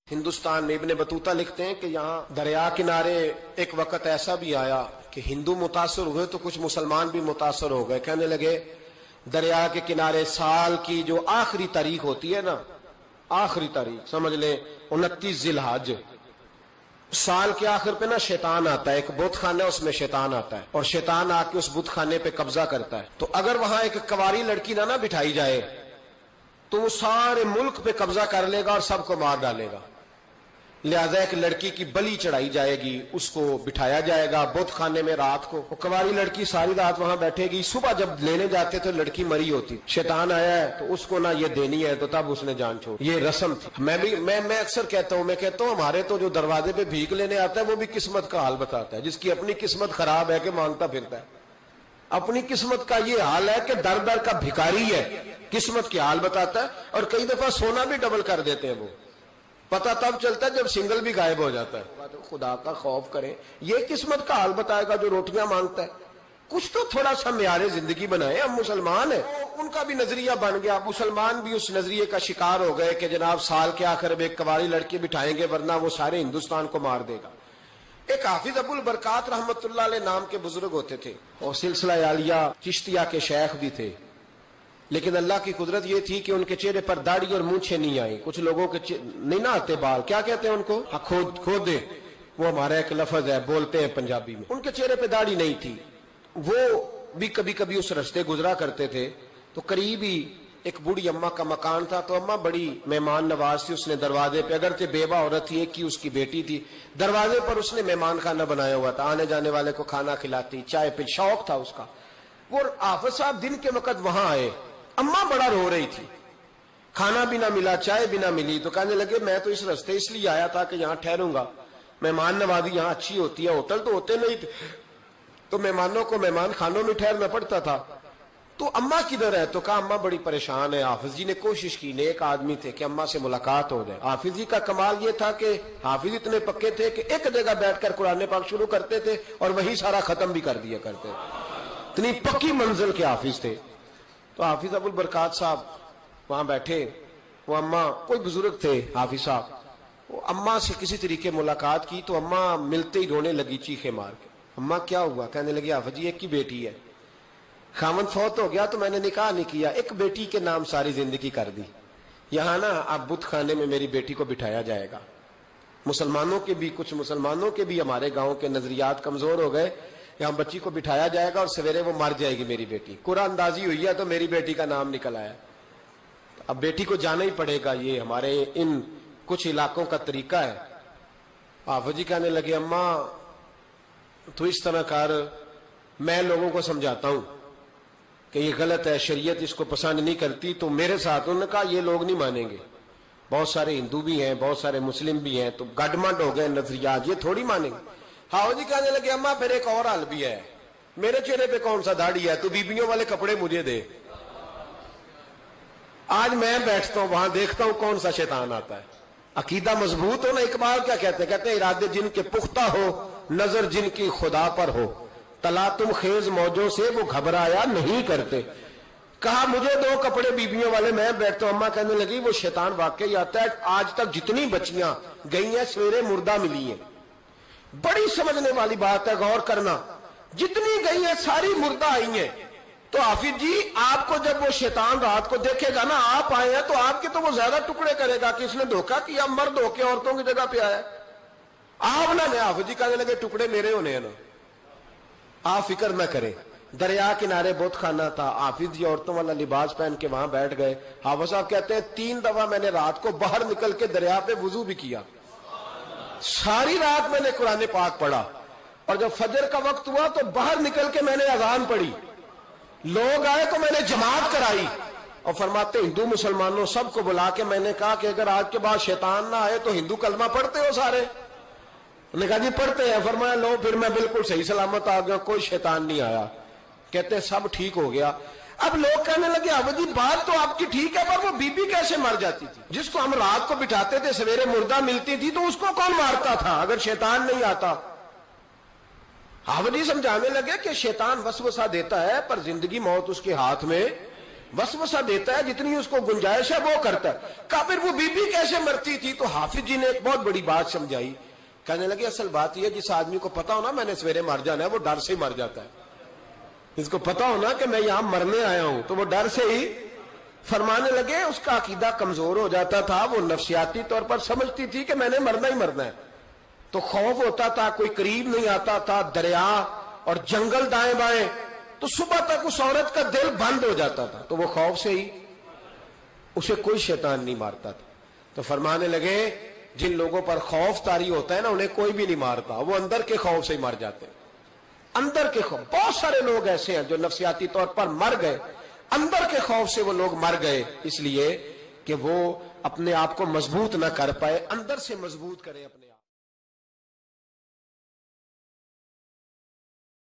ہندوستان میں ابن بطوطہ لکھتے ہیں کہ یہاں دریا کنارے ایک وقت ایسا بھی آیا کہ ہندو متاثر ہوئے تو کچھ مسلمان بھی متاثر ہو گئے. کہنے لگے دریا کے کنارے سال کی جو آخری تاریخ ہوتی ہے نا، آخری تاریخ سمجھ لیں 29 ذی الحج، سال کے آخر پہ نا شیطان آتا ہے، ایک بت خانہ ہے اس میں شیطان آتا ہے اور شیطان آ کے اس بت خانے پہ قبضہ کرتا ہے. تو اگر وہاں ایک کنواری لڑکی نہ بٹھائی جائے تو وہ سارے ملک پہ قبضہ کر لے گا اور سب کو مار ڈالے گا. لہذا ایک لڑکی کی بلی چڑھائی جائے گی، اس کو بٹھایا جائے گا بت خانے میں رات کو. وہ کنواری لڑکی ساری رات وہاں بیٹھے گی، صبح جب لینے جاتے تو لڑکی مری ہوتی. شیطان آیا ہے تو اس کو نہ یہ دینی ہے تو تب اس نے جان چھوڑ. یہ رسم تھی. میں اکثر کہتا ہوں ہمارے تو جو دروازے پہ بھیک لینے آتا ہے وہ بھی قسمت کا حال بتاتا ہے. جس کی اپنی قسمت خراب ہے کہ مانگتا پھرتا ہے، اپنی قسمت کا یہ حال ہے کہ در در کا بھکاری ہے، قسمت کی حال بتاتا ہے. اور کئی دفعہ سونا بھی ڈبل کر دیتے ہیں. وہ پتہ تب چلتا ہے جب سنگل بھی غائب ہو جاتا ہے. خدا کا خوف کریں، یہ قسمت کا حال بتائے گا جو روٹیاں مانگتا ہے. کچھ تو تھوڑا سا معیار زندگی بنائے. ہم مسلمان ہیں، ان کا بھی نظریہ بن گیا، مسلمان بھی اس نظریے کا شکار ہو گئے کہ جناب سال کے آخر میں ایک کنواری لڑکی بٹھائیں گے ورنہ وہ سارے ہندوستان کو مار دے گا. ایک حافظ ابو البرکات رحمت اللہ علیہ نام کے بزرگ ہوتے تھے اور سلسلہ عالیہ چشتیہ کے شیخ بھی تھے، لیکن اللہ کی قدرت یہ تھی کہ ان کے چہرے پر داڑھی اور مونچھیں نہیں آئی. کچھ لوگوں کے نہیں نہ آتے بال، کیا کہتے ہیں ان کو؟ کھودے، وہ ہمارا ایک لفظ ہے، بولتے ہیں پنجابی میں. ان کے چہرے پہ داڑھی نہیں تھی. وہ بھی کبھی کبھی اس رستے گزرا کرتے تھے تو قریب ہی ایک بوڑھی اماں کا مکان تھا. تو اماں بڑی مہمان نواز تھی. اس نے دروازے پہ، اگرچہ بیوہ عورت تھی، ایک کی اس کی بیٹی تھی، دروازے پر اس نے مہمان خانہ بنایا ہوا تھا. آنے جانے والے کو کھانا کھلاتی، چائے پہ شوق تھا اس کا. وہ حافظ صاحب دن کے وقت وہاں آئے. اماں بڑا رو رہی تھی، کھانا بھی نہ ملا، چائے بھی نہ ملی. تو کہنے لگے میں تو اس رستے اس لیے آیا تھا کہ یہاں ٹھہروں گا، مہمان نوازی یہاں اچھی ہوتی ہے. ہوٹل تو ہوتے نہیں تھے تو مہمانوں کو مہمان خانوں میں ٹھہرنا پڑتا تھا. تو اماں کدھر ہے؟ تو کہا اماں بڑی پریشان ہے. حافظ جی نے کوشش کی، نیک آدمی تھے، کہ اماں سے ملاقات ہو جائے. حافظ جی کا کمال یہ تھا کہ حافظ اتنے پکے تھے کہ ایک جگہ بیٹھ کر قرآن پاک شروع کرتے تھے اور وہی سارا ختم بھی کر دیا کرتے. اتنی پکی منزل کے حافظ تھے. تو حافظ ابو البرکات صاحب وہاں بیٹھے. وہ اماں، کوئی بزرگ تھے حافظ صاحب، وہ اماں سے کسی طریقے ملاقات کی تو اماں ملتے ہی رونے لگی چیخے مار کے. اماں کیا ہوا؟ کہنے لگی حافظ جی ایک کی بیٹی ہے، خاوند فوت ہو گیا تو میں نے نکاح نہیں کیا، ایک بیٹی کے نام ساری زندگی کر دی. یہاں نا اب بت خانے میں میری بیٹی کو بٹھایا جائے گا. مسلمانوں کے بھی، کچھ مسلمانوں کے بھی ہمارے گاؤں کے نظریات کمزور ہو گئے. یہاں بچی کو بٹھایا جائے گا اور سویرے وہ مر جائے گی میری بیٹی. قرآن اندازی ہوئی ہے تو میری بیٹی کا نام نکل آیا. اب بیٹی کو جانا ہی پڑے گا. یہ ہمارے ان کچھ علاقوں کا طریقہ ہے. حافظ جی کہنے لگے اماں تو اس طرح کر، میں لوگوں کو سمجھاتا ہوں کہ یہ غلط ہے، شریعت اس کو پسند نہیں کرتی. تو میرے ساتھ انہوں نے کہا یہ لوگ نہیں مانیں گے، بہت سارے ہندو بھی ہیں، بہت سارے مسلم بھی ہیں، تو گڈمنڈ ہو گئے نظریات، یہ تھوڑی مانیں گے. حافظ جی کہنے لگے اماں پھر ایک اور حل بھی ہے، میرے چہرے پہ کون سا داڑھی ہے؟ تو بیبیوں والے کپڑے مجھے دے، آج میں بیٹھتا ہوں وہاں دیکھتا ہوں کون سا شیطان آتا ہے. عقیدہ مضبوط ہو نا. اقبال کیا کہتے ہیں ارادے جن کے پختہ ہو، نظر جن کی خدا پر ہو، تلاطم خیز موجوں سے وہ گھبرایا نہیں کرتے. کہا مجھے دو کپڑے بیبیوں والے، میں بیٹھتا ہوں. اماں کہنے لگی وہ شیطان واقعی آتا ہے. آج تک جتنی بچیاں گئی ہیں سویرے مردہ ملی ہیں. بڑی سمجھنے والی بات ہے، غور کرنا. جتنی گئی ہیں ساری مردہ آئی ہیں. تو حافظ جی آپ کو جب وہ شیطان رات کو دیکھے گا نا، آپ آئے ہیں تو آپ کے تو وہ زیادہ ٹکڑے کرے گا کہ اس نے دھوکہ کیا، مرد ہو کے عورتوں کی جگہ پہ آیا. آپ نہ حافظ جی کہنے لگے ٹکڑے میرے ہونے ہیں نا، آپ فکر نہ کریں. دریا کنارے بہت خانہ تھا. حافظ جی عورتوں والا لباس پہن کے وہاں بیٹھ گئے. حافظ صاحب کہتے ہیں 3 دفعہ میں نے رات کو باہر نکل کے دریا پہ وضو بھی کیا. ساری رات میں نے قرآن پاک پڑھا اور جب فجر کا وقت ہوا تو باہر نکل کے میں نے اذان پڑھی. لوگ آئے تو میں نے جماعت کرائی. اور فرماتے ہندو مسلمانوں سب کو بلا کے میں نے کہا کہ اگر آج کے بعد شیطان نہ آئے تو ہندو کلمہ پڑھتے ہو سارے؟ انہوں نے کہا جی پڑھتے ہیں. فرمایا لو پھر میں بالکل صحیح سلامت آ گیا، کوئی شیطان نہیں آیا. کہتے سب ٹھیک ہو گیا. اب لوگ کہنے لگے اب جی بات تو آپ کی ٹھیک ہے پر وہ بی بی کیسے مر جاتی تھی؟ جس کو ہم رات کو بٹھاتے تھے سویرے مردہ ملتی تھی تو اس کو کون مارتا تھا اگر شیطان نہیں آتا؟ حافظ جی سمجھانے لگے کہ شیطان وسوسہ دیتا ہے پر زندگی موت اس کے ہاتھ میں وسوسہ دیتا ہے، جتنی اس کو گنجائش ہے وہ کرتا ہے. کہا پھر وہ بی بی کیسے مرتی تھی؟ تو حافظ جی نے ایک بہت بڑی بات سمجھائی. کہنے لگے اصل بات یہ، جس آدمی کو پتا ہو نا میں نے سویرے مر جانا ہے، وہ ڈر سے ہی مر جاتا ہے. جس کو پتا ہو نا کہ میں یہاں مرنے آیا ہوں تو وہ ڈر سے ہی. فرمانے لگے اس کا عقیدہ کمزور ہو جاتا تھا، وہ نفسیاتی طور پر سمجھتی تھی کہ میں نے مرنا ہی مرنا ہے، تو خوف ہوتا تھا، کوئی قریب نہیں آتا تھا، دریا اور جنگل دائیں بائیں، تو صبح تک اس عورت کا دل بند ہو جاتا تھا، تو وہ خوف سے ہی، اسے کوئی شیطان نہیں مارتا تھا. تو فرمانے لگے جن لوگوں پر خوف طاری ہوتا ہے نا انہیں کوئی بھی نہیں مارتا، وہ اندر کے خوف سے ہی مر جاتے ہیں. اندر کے خوف. بہت سارے لوگ ایسے ہیں جو نفسیاتی طور پر مر گئے، اندر کے خوف سے وہ لوگ مر گئے، اس لیے کہ وہ اپنے آپ کو مضبوط نہ کر پائے. اندر سے مضبوط کریں اپنے